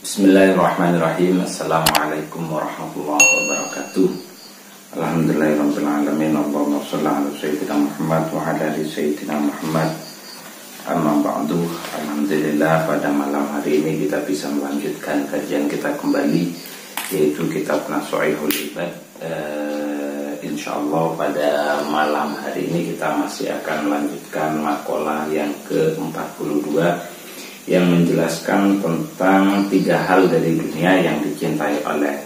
Bismillahirrahmanirrahim. Assalamualaikum warahmatullahi wabarakatuh. Alhamdulillahirabbil alamin. Allahumma shalli ala sayyidina Muhammad wa ala ali sayyidina Muhammad. Amma ba'du. Alhamdulillah, pada malam hari ini kita bisa melanjutkan kajian kita kembali, yaitu kitab Nasha'ihul Ibad. Insyaallah pada malam hari ini kita masih akan melanjutkan makalah yang ke-42 yang menjelaskan tentang 3 hal dari dunia yang dicintai oleh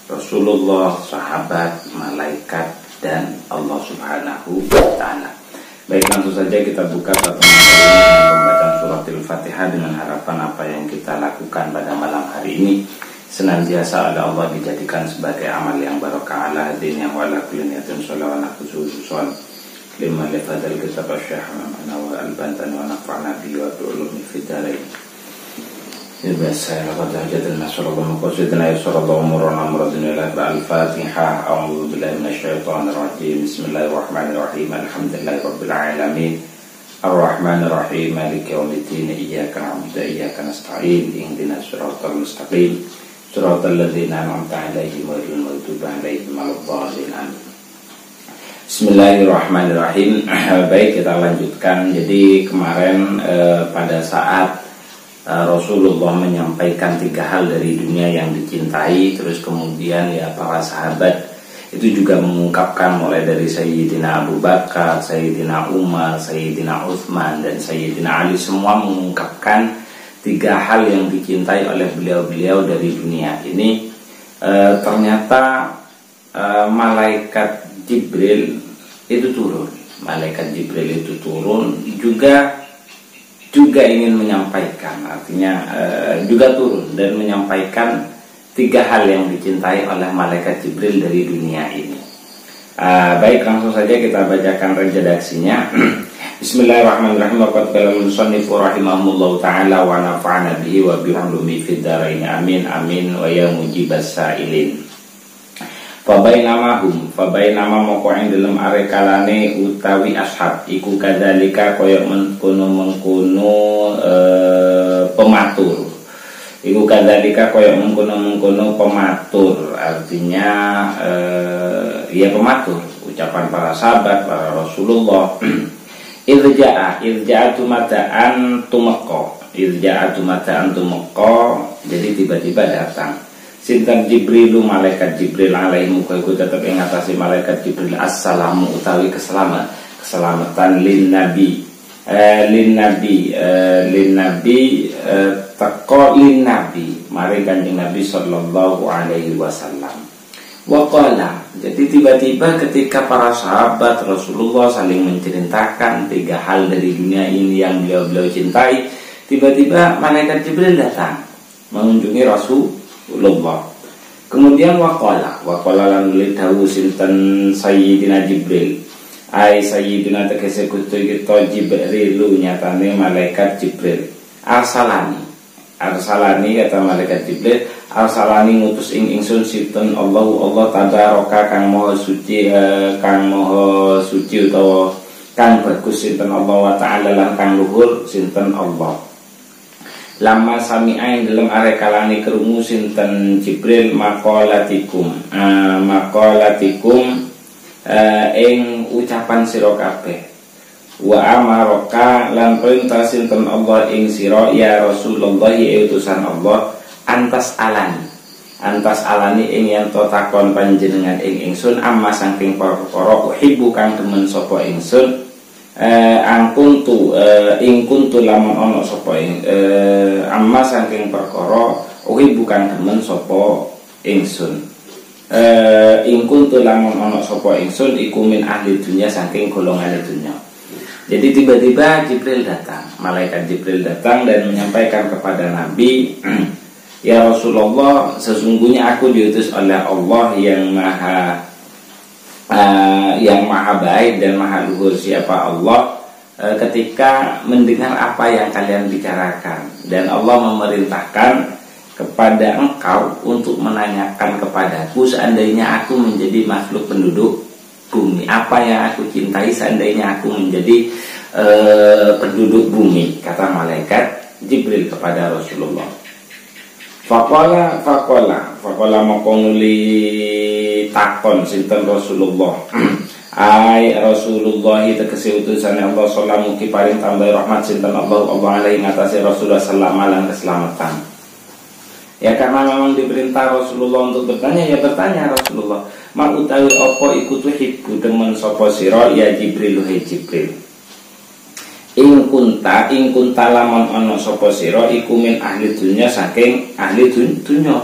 Rasulullah, sahabat, malaikat, dan Allah Subhanahu wa ta'ala. Baik, langsung saja kita buka pertemuan kali ini dengan pembacaan surat Al-Fatihah, dengan harapan apa yang kita lakukan pada malam hari ini senantiasa oleh Allah dijadikan sebagai amal yang barokah ala hadin wa ala kulli niyatin shalawat khususan lima lafadzal kitab Syekh Muhammad Al-Bantani wa nafa'na bihi wa bi'ulumi fid dharain. Biasa laqad hajatan nasrullah maqasidina yasrullahu umurana muradina ila al-Fatihah. A'udzu billahi minasyaitonir rajim. Bismillahirrahmanirrahim. Alhamdulillahirabbil alamin. Ar-Rahmanir Rahim. Maliki yaumiddin. Iyyaka na'budu wa iyyaka nasta'in. Ihdinas siratal mustaqim. Siratal ladzina an'amta 'alaihim ghairil maghdubi 'alaihim waladdallin. Bismillahirrahmanirrahim. Baik, kita lanjutkan. Jadi kemarin pada saat Rasulullah menyampaikan 3 hal dari dunia yang dicintai, terus kemudian ya para sahabat itu juga mengungkapkan, mulai dari Sayyidina Abu Bakar, Sayyidina Umar, Sayyidina Utsman, dan Sayyidina Ali, semua mengungkapkan 3 hal yang dicintai oleh beliau-beliau dari dunia ini. Ternyata malaikat Jibril itu turun. Malaikat Jibril itu turun juga ingin menyampaikan, artinya juga turun dan menyampaikan 3 hal yang dicintai oleh malaikat Jibril dari dunia ini. Baik, langsung saja kita bacakan redaksinya. Bismillahirrahmanirrahim. Waqad qala al-musannifu rahimahullahu ta'ala wa nafa'ana bihi wa bi'ulumi fid dharain. Amin amin wa ya mujibas sa'ilin. Fabainama moko ing dalem arekalane utawi ashab iku kadzalika kaya mengkono pematur. Iku kadzalika kaya mengkono pematur, artinya ya pematur ucapan para sahabat, para Rasulullah. Irja'atu mata'an tumeko, jadi tiba-tiba datang sinten Jibrilu, malaikat Jibril, alaihi muka iku tetep ing atase malaikat Jibril assalamu utawi keselamatan lin nabi teko lin nabi mari Kanjeng Nabi sallallahu alaihi wasallam. Waqala, jadi tiba-tiba ketika para sahabat Rasulullah saling menceritakan 3 hal dari dunia ini yang beliau cintai, tiba-tiba malaikat Jibril datang mengunjungi Rasulullah. Kemudian waqala lan dawu sinten Sayyidina Jibril, ai Sayyidina tegese kutu kita Jibril, nyatane malaikat Jibril. Arsalani kata malaikat Jibril, arsalani ngutus ing ingsun sinten Allah tabaraka kang maha suci utawa kang bagus sinten Allah wa ta'ala lan kang luhur sinten Allah. Lama sami'a ing dalem arekalane krungu sinten Jibril maqalatikum ing ucapan sira kabeh. Wa amaraka lan perintah sinten Allah ing sira ya Rasulullah, ya utusan Allah, antas alani ing yen to takon panjenengan ing ingsun amma saking perkara uhibbu kang demen sapa ingsun. Ing kuntu lamun ana sapa ing amma saking perkara bukan demen sapa ingsun. Ing kuntu lamun ana sapa ingsun iku min ahli dunya saking golongan dunya. Jadi tiba-tiba Jibril datang, malaikat Jibril datang dan menyampaikan kepada Nabi, ya Rasulullah, sesungguhnya aku diutus oleh Allah yang maha baik dan maha luhur. Siapa Allah? Ketika mendengar apa yang kalian bicarakan, dan Allah memerintahkan kepada engkau untuk menanyakan kepadaku seandainya aku menjadi makhluk penduduk bumi, apa yang aku cintai seandainya aku menjadi penduduk bumi, kata malaikat Jibril kepada Rasulullah. Faqala moko nuli takon sinten Rasulullah. Ai Rasulullah tegese utusane Allah sallallahu mugi paring tambah rahmat sinten Allah alaihi ngatasi Rasulullah sallallahu alaihi keselamatan. Ya karena memang diperintah Rasulullah untuk bertanya, ya bertanya Rasulullah. Ma utawi apa iku tuhibbu demen sapa sira ya Jibril he Jibril. Ing kunta lamun ana sapa sira iku min ahli dunya saking ahli dunya.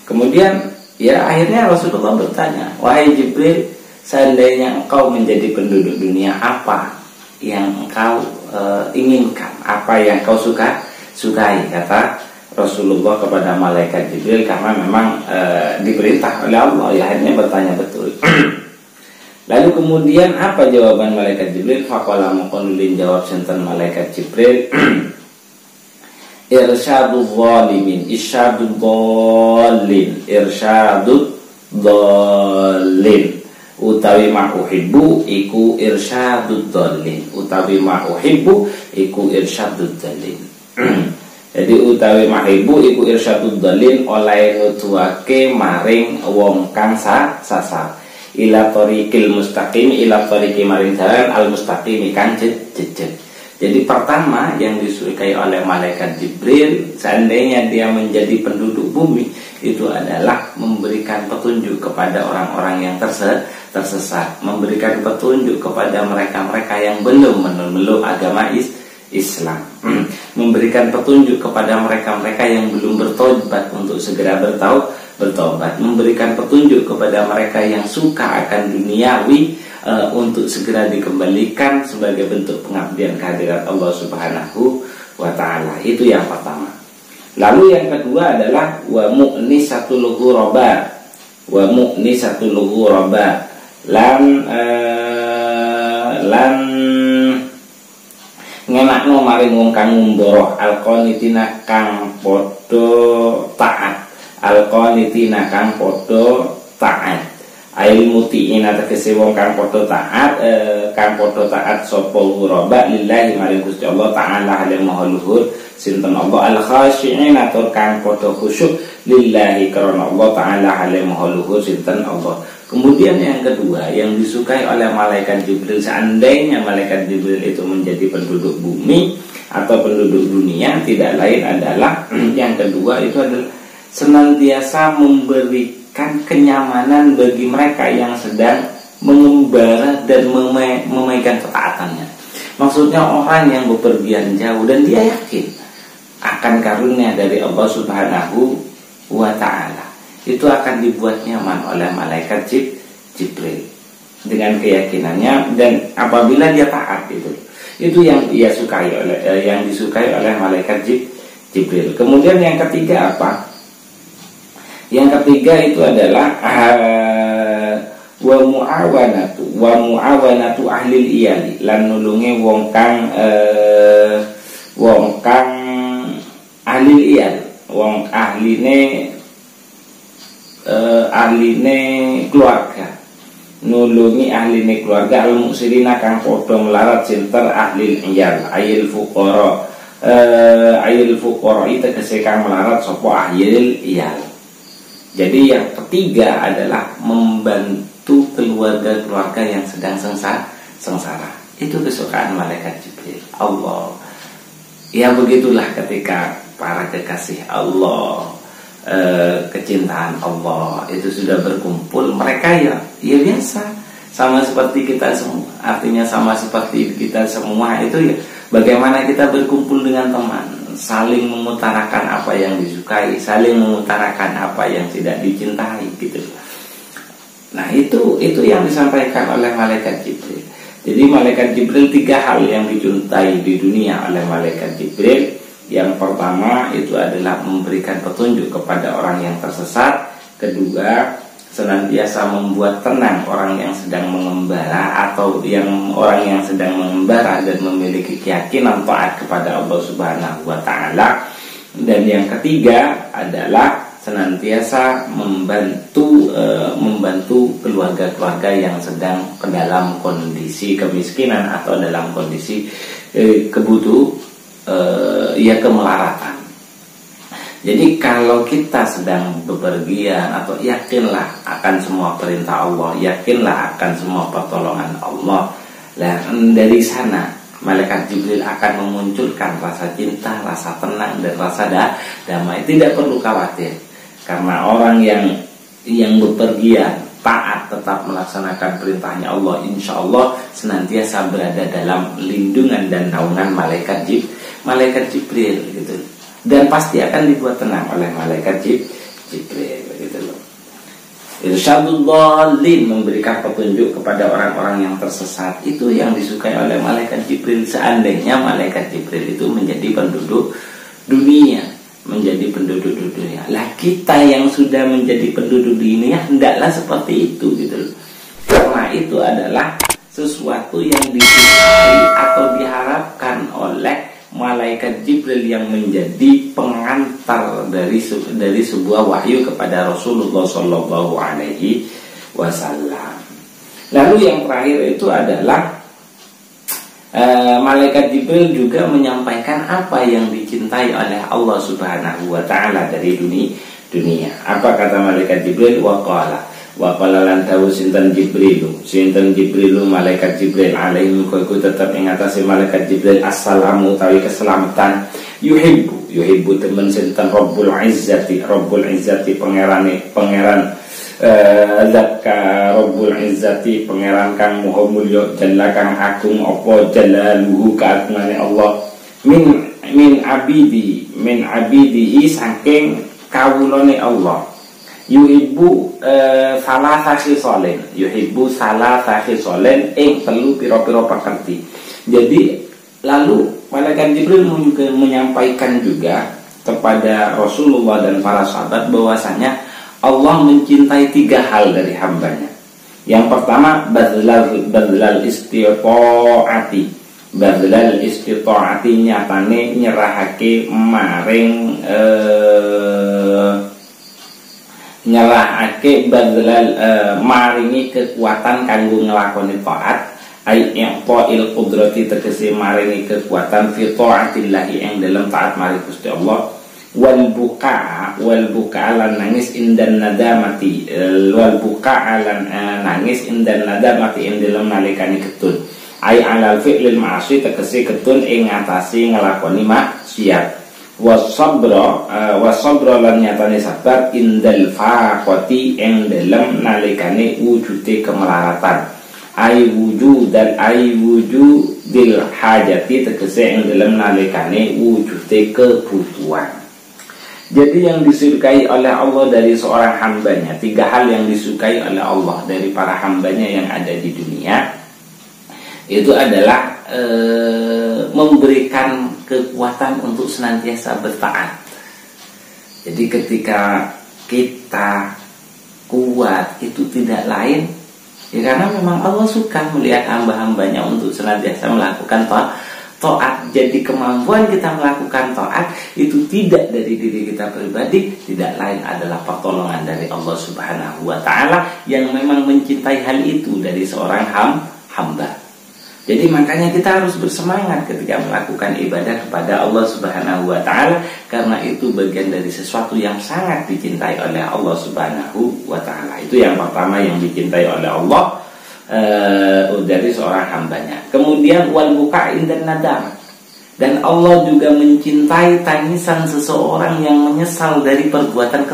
Kemudian ya akhirnya Rasulullah bertanya, wahai Jibril, seandainya engkau menjadi penduduk dunia, apa yang engkau inginkan, apa yang engkau sukai, kata Rasulullah kepada malaikat Jibril, karena memang diperintah oleh Allah, ya akhirnya bertanya betul. Lalu kemudian apa jawaban malaikat Jibril? Faqala muqallin jawab sinten malaikat Jibril, irsyadul zalimin, irsyadul dhalin, utawi ma uhibbu iku irsyadud dhalin, utawi ma uhibbu iku irsyadud dhalin. Jadi utawi ma uhibbu iku irsyadud dhalin, oleh nutuake maring wong kang sasar. Ila tariqil mustaqim, ila tariqi maring jalan al mustaqim kang jejeg. Jadi pertama yang disukai oleh malaikat Jibril, seandainya dia menjadi penduduk bumi, itu adalah memberikan petunjuk kepada orang-orang yang tersesat, memberikan petunjuk kepada mereka-mereka yang belum memeluk agama Islam, memberikan petunjuk kepada mereka-mereka yang belum bertobat untuk segera bertobat, memberikan petunjuk kepada mereka yang suka akan duniawi untuk segera dikembalikan sebagai bentuk pengabdian kehadirat Allah Subhanahu wa ta'ala. Itu yang pertama. Lalu yang kedua adalah wa mu'nisatul ghuraba, lan ngenakno maring wong kang ngumbara alqanitina kang padha taat, alqanitina kang padha taat, ail mutiina tegese wong kang padha taat sapa ghuraba lillahi maring Gusti Allah taala halim maha luhur sinten Allah, al khashi'in atur kang padha khusyuk lillahi karena Allah taala halim maha luhur sinten Allah. Kemudian yang kedua yang disukai oleh malaikat Jibril, seandainya malaikat Jibril itu menjadi penduduk bumi atau penduduk dunia, tidak lain adalah yang kedua itu adalah senantiasa memberikan kenyamanan bagi mereka yang sedang mengembara dan memegang ketaatannya. Maksudnya orang yang bepergian jauh dan dia yakin akan karunia dari Allah Subhanahu wa ta'ala, itu akan dibuat nyaman oleh malaikat Jibril dengan keyakinannya, dan apabila dia taat itu yang ia sukai yang disukai oleh malaikat Jibril. Kemudian yang ketiga apa? Yang ketiga itu adalah wa muawanatu ahli iyali, lan nulungi wong kang ahli iyal, wong ahline keluarga, nulungi ahline keluarga, al muksirina kang padha melarat sinter ahli iyal, ayil fuqara itu tegese kang melarat sapa ahli iyal. Jadi yang ketiga adalah membantu keluarga-keluarga yang sedang sengsara. Itu kesukaan malaikat Jibril. Allah. Ya begitulah ketika para kekasih Allah, kecintaan Allah itu sudah berkumpul, mereka ya biasa, sama seperti kita semua. Artinya sama seperti kita semua itu ya, bagaimana kita berkumpul dengan teman, saling mengutarakan apa yang disukai, saling mengutarakan apa yang tidak dicintai gitu. Nah itu yang disampaikan oleh malaikat Jibril. Jadi malaikat Jibril, tiga hal yang dicintai di dunia oleh malaikat Jibril. Yang pertama itu adalah memberikan petunjuk kepada orang yang tersesat. Kedua, senantiasa membuat tenang orang yang sedang mengembara atau orang yang sedang mengembara dan memiliki keyakinan taat kepada Allah Subhanahu wa ta'ala. Dan yang ketiga adalah senantiasa membantu keluarga-keluarga yang sedang dalam kondisi kemiskinan atau dalam kondisi kemelaratan. Jadi kalau kita sedang bepergian atau yakinlah akan semua perintah Allah, yakinlah akan semua pertolongan Allah. Dan dari sana malaikat Jibril akan memunculkan rasa cinta, rasa tenang, dan rasa damai. Tidak perlu khawatir, karena orang yang bepergian taat tetap melaksanakan perintahnya Allah, insya Allah senantiasa berada dalam lindungan dan naungan malaikat Jibril gitu. Dan pasti akan dibuat tenang oleh malaikat Jibril gitu loh. Irsyadul dhalin, memberikan petunjuk kepada orang-orang yang tersesat, itu yang disukai oleh malaikat Jibril. Seandainya malaikat Jibril itu menjadi penduduk dunia, lah kita yang sudah menjadi penduduk dunia hendaklah seperti itu gitu loh. Karena itu adalah sesuatu yang disukai atau diharapkan oleh malaikat Jibril yang menjadi pengantar dari sebuah wahyu kepada Rasulullah Shallallahu Alaihi Wasallam. Lalu yang terakhir itu adalah malaikat Jibril juga menyampaikan apa yang dicintai oleh Allah Subhanahu Wa Taala dari dunia. Apa kata malaikat Jibril? Waqala lan dawu sinten Jibrilu malaikat Jibril alaihi ku tetap ing atase malaikat Jibril assalamu utawi keselamatan yuhibbu temen sinten Rabbul Izzati pangeran zat Rabbul Izzati pangeran kang maha mulya jalla kang agung apa jalaluhu kaagungane Allah min abidihi saking kawulane Allah. Yuhibbu salah khisalin ing telu pira-pira pakerti. Jadi lalu malaikat Jibril menyampaikan juga kepada Rasulullah dan para sahabat bahwasanya Allah mencintai 3 hal dari hambanya. Yang pertama badlal istita'ati nyatane nyerahake maring maringi kekuatan kanggo nglakoni taat, ai i'ta'il qudrati tegese maringi kekuatan fi ta'atillahi ing dalam taat marang Gusti Allah. Wal buka lan nangis indan nadamati nangis indan nadamati ing dalam nalikane ketun, ai alal fi'lil ma'asi tegese ketun ing ngatasi nglakoni maksiat. Wasabra lan nyatane sabar indal faqati ing dalem nalikane wujude kemelaratan, wujudil hajati tegese ing dalem nalikane wujude kebutuhan. Jadi yang disukai oleh Allah dari seorang hambanya, 3 hal yang disukai oleh Allah dari para hambanya yang ada di dunia, itu adalah memberikan kekuatan untuk senantiasa bertaat. Jadi ketika kita kuat itu tidak lain ya karena memang Allah suka melihat hamba-hambanya untuk senantiasa melakukan taat. Jadi kemampuan kita melakukan taat itu tidak dari diri kita pribadi, tidak lain adalah pertolongan dari Allah Subhanahu Wa Taala yang memang mencintai hal itu dari seorang hamba. Jadi makanya kita harus bersemangat ketika melakukan ibadah kepada Allah Subhanahu Wa Taala, karena itu bagian dari sesuatu yang sangat dicintai oleh Allah Subhanahu Wa Taala. Itu yang pertama yang dicintai oleh Allah dari seorang hambanya. Kemudian wal buka indan nadam, dan Allah juga mencintai tangisan seseorang yang menyesal dari perbuatan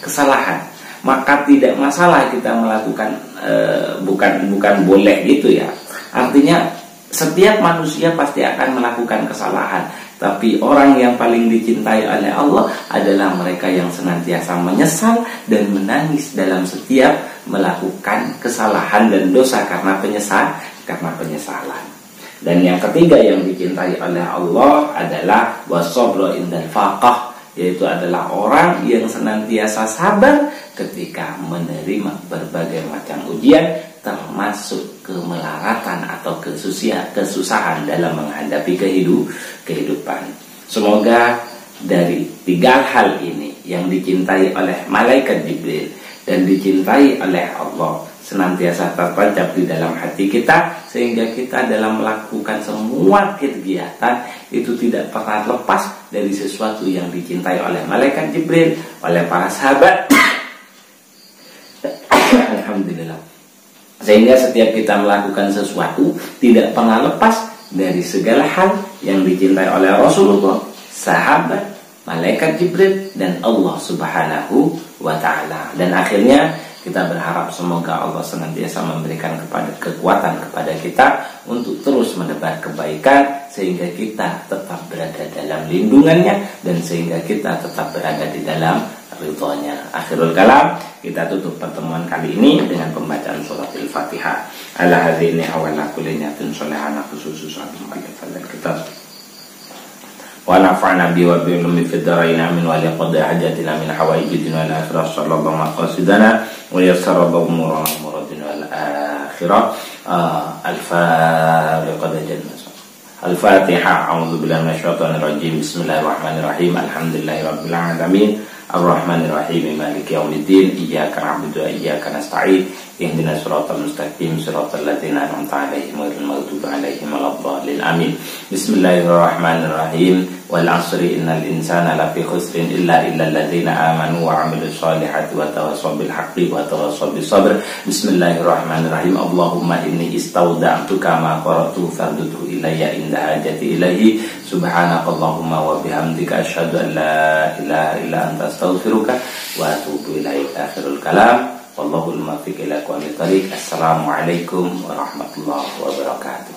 kesalahan. Maka tidak masalah kita melakukan bukan boleh gitu ya. Artinya setiap manusia pasti akan melakukan kesalahan, tapi orang yang paling dicintai oleh Allah adalah mereka yang senantiasa menyesal dan menangis dalam setiap melakukan kesalahan dan dosa karena penyesalan. Dan yang ketiga yang dicintai oleh Allah adalah wasabra indal faqah, yaitu adalah orang yang senantiasa sabar ketika menerima berbagai macam ujian, termasuk kemelaratan atau kesusahan dalam menghadapi kehidupan. Semoga dari 3 hal ini yang dicintai oleh malaikat Jibril dan dicintai oleh Allah, senantiasa tertancap di dalam hati kita, sehingga kita dalam melakukan semua kegiatan itu tidak pernah lepas dari sesuatu yang dicintai oleh malaikat Jibril, oleh para sahabat. Alhamdulillah. Sehingga setiap kita melakukan sesuatu tidak pernah lepas dari segala hal yang dicintai oleh Rasulullah, sahabat, malaikat Jibril, dan Allah Subhanahu wa Ta'ala. Dan akhirnya kita berharap semoga Allah senantiasa memberikan kekuatan kepada kita untuk terus menebar kebaikan, sehingga kita tetap berada dalam lindungannya, dan sehingga kita tetap berada di dalam ridhonya. Akhirul kalam, kita tutup pertemuan kali ini dengan pembacaan surat Al-Fatihah. Ala hadzini awala kulli niyatin sholihana khususan al kitab. Wa nafa'na bi wa bi ulumi fid dharain amin wa liqad hajatina min hawaijina wal akhirah sallallahu maqasidana wa yassara umurana muradina wal akhirah. Al-Fatiha. Al-Fatiha. A'udzu billahi minasyaitonir rajim. Bismillahirrahmanirrahim. Alhamdulillahirabbil alamin. Ar-Rahmanir-Rahim. Maliki yaumiddin. Iyyaka na'budu wa iyyaka nasta'in. Ihdinas siratal mustaqim, siratal ladzina an'amta 'alaihim ghairil maghdubi 'alaihim waladdallin. Amin. Bismillahirrahmanirrahim. Wal 'asri innal insana lafi khusrin illa alladzina amanu wa 'amilus solihati wa tawassaw bil haqqi wa tawassaw bis sabr. Bismillahirrahmanirrahim. Allahumma inni istawda'tuka ma qara'tu fardudhu ilayya inda hajati ilaihi. Subhanakallahumma wa bihamdika asyhadu an la ilaha illa anta astaghfiruka wa atubu ilaik. Akhirul kalam. Wallahul muwaffiq ila aqwamit thoriq. Assalamualaikum warahmatullahi wabarakatuh.